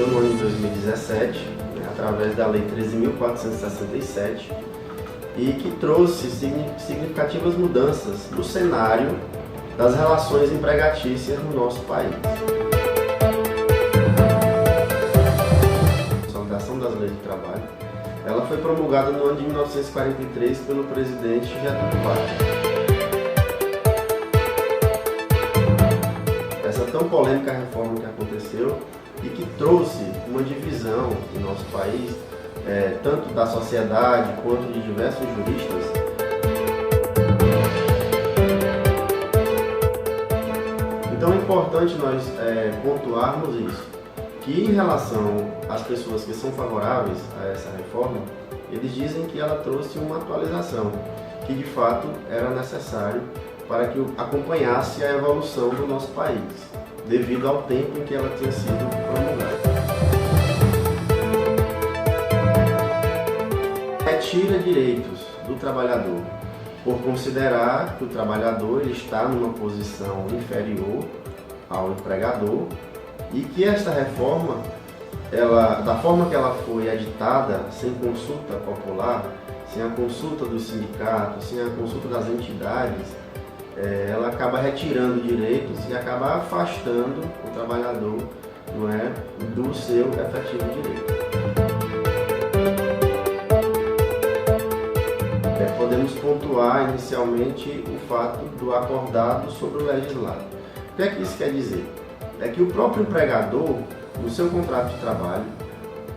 no ano de 2017, através da Lei 13.467, e que trouxe significativas mudanças no cenário das relações empregatícias no nosso país. A Consolidação das Leis do Trabalho, ela foi promulgada no ano de 1943 pelo presidente Getúlio Vargas. Essa tão polêmica reforma que aconteceu e que trouxe uma divisão no nosso país, tanto da sociedade quanto de diversos juristas. Então é importante nós pontuarmos isso, que em relação às pessoas que são favoráveis a essa reforma, eles dizem que ela trouxe uma atualização, que de fato era necessário para que acompanhasse a evolução do nosso país, devido ao tempo em que ela tinha sido promulgada. Retira direitos do trabalhador, por considerar que o trabalhador ele está numa posição inferior ao empregador e que esta reforma, da forma que ela foi editada, sem consulta popular, sem a consulta dos sindicatos, sem a consulta das entidades, ela acaba retirando direitos e acaba afastando o trabalhador, do seu efetivo direito. Podemos pontuar inicialmente o fato do acordado sobre o legislado. O que é que isso quer dizer? É que o próprio empregador, no seu contrato de trabalho,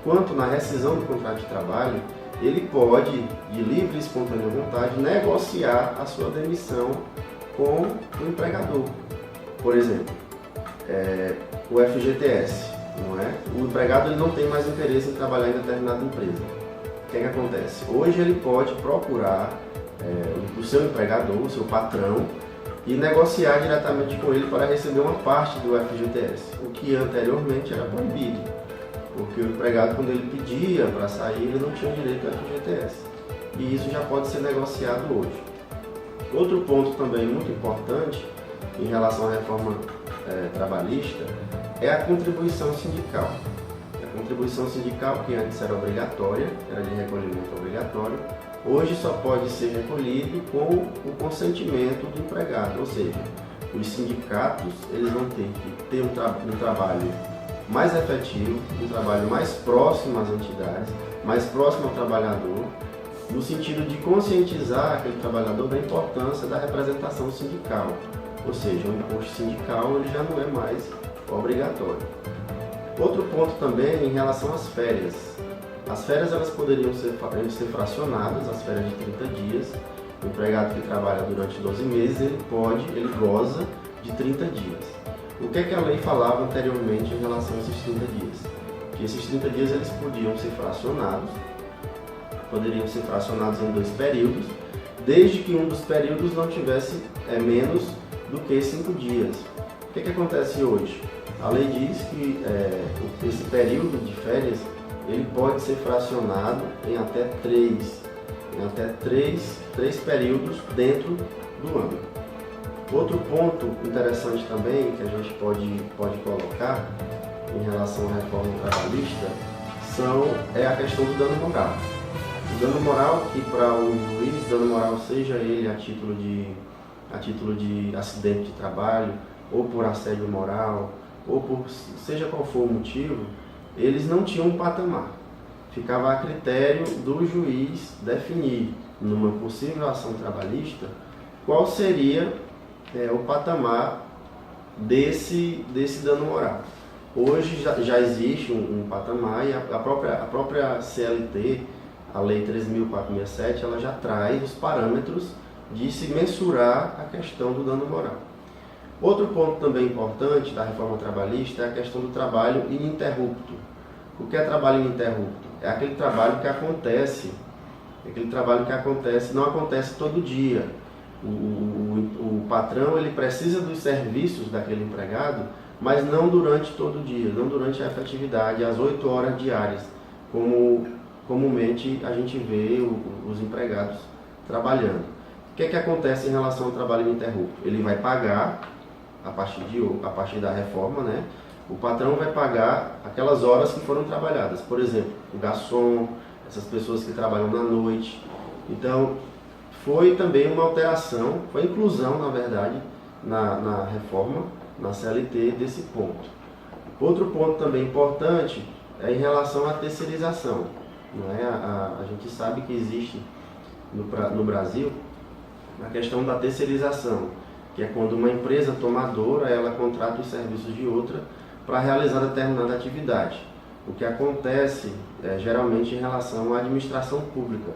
quanto na rescisão do contrato de trabalho, ele pode, de livre e espontânea vontade, negociar a sua demissão com o empregador. Por exemplo, o FGTS, o empregado ele não tem mais interesse em trabalhar em determinada empresa. O que é que acontece? Hoje ele pode procurar o seu empregador, o seu patrão, e negociar diretamente com ele para receber uma parte do FGTS, o que anteriormente era proibido, porque o empregado, quando ele pedia para sair, ele não tinha direito ao FGTS, e isso já pode ser negociado hoje. Outro ponto também muito importante em relação à reforma trabalhista é a contribuição sindical. A contribuição sindical, que antes era obrigatória, era de recolhimento obrigatório, hoje só pode ser recolhido com o consentimento do empregado, ou seja, os sindicatos eles vão ter que ter um trabalho mais efetivo, um trabalho mais próximo às entidades, mais próximo ao trabalhador, no sentido de conscientizar aquele trabalhador da importância da representação sindical, ou seja, o imposto sindical ele já não é mais obrigatório. Outro ponto também em relação às férias. As férias elas poderiam ser fracionadas, as férias de 30 dias. O empregado que trabalha durante 12 meses, ele goza de 30 dias. O que é que a lei falava anteriormente em relação a esses 30 dias? Que esses 30 dias eles poderiam ser fracionados em 2 períodos, desde que um dos períodos não tivesse menos do que 5 dias. O que é que acontece hoje? A lei diz que esse período de férias ele pode ser fracionado em até três períodos dentro do ano. Outro ponto interessante também que a gente pode colocar em relação à reforma trabalhista é a questão do dano moral. O dano moral, que para o juiz, dano moral seja ele a título de acidente de trabalho, ou por assédio moral, ou por seja qual for o motivo, eles não tinham um patamar. Ficava a critério do juiz definir, numa possível ação trabalhista, qual seria o patamar desse dano moral. Hoje já existe um patamar e a própria CLT, a Lei 13.467, ela já traz os parâmetros de se mensurar a questão do dano moral. Outro ponto também importante da reforma trabalhista é a questão do trabalho ininterrupto. O que é trabalho ininterrupto? É aquele trabalho que não acontece todo dia. O patrão ele precisa dos serviços daquele empregado, mas não durante todo o dia, não durante a efetividade, às 8 horas diárias, como comumente a gente vê os empregados trabalhando. O que é que acontece em relação ao trabalho ininterrupto? Ele vai pagar, a partir da reforma, o patrão vai pagar aquelas horas que foram trabalhadas. Por exemplo, o garçom, essas pessoas que trabalham na noite. Então, foi também uma alteração, foi inclusão, na verdade, na reforma, na CLT, desse ponto. Outro ponto também importante é em relação à terceirização. Não é? A gente sabe que existe no Brasil a questão da terceirização, que é quando uma empresa tomadora ela contrata os serviços de outra para realizar determinada atividade. O que acontece geralmente em relação à administração pública.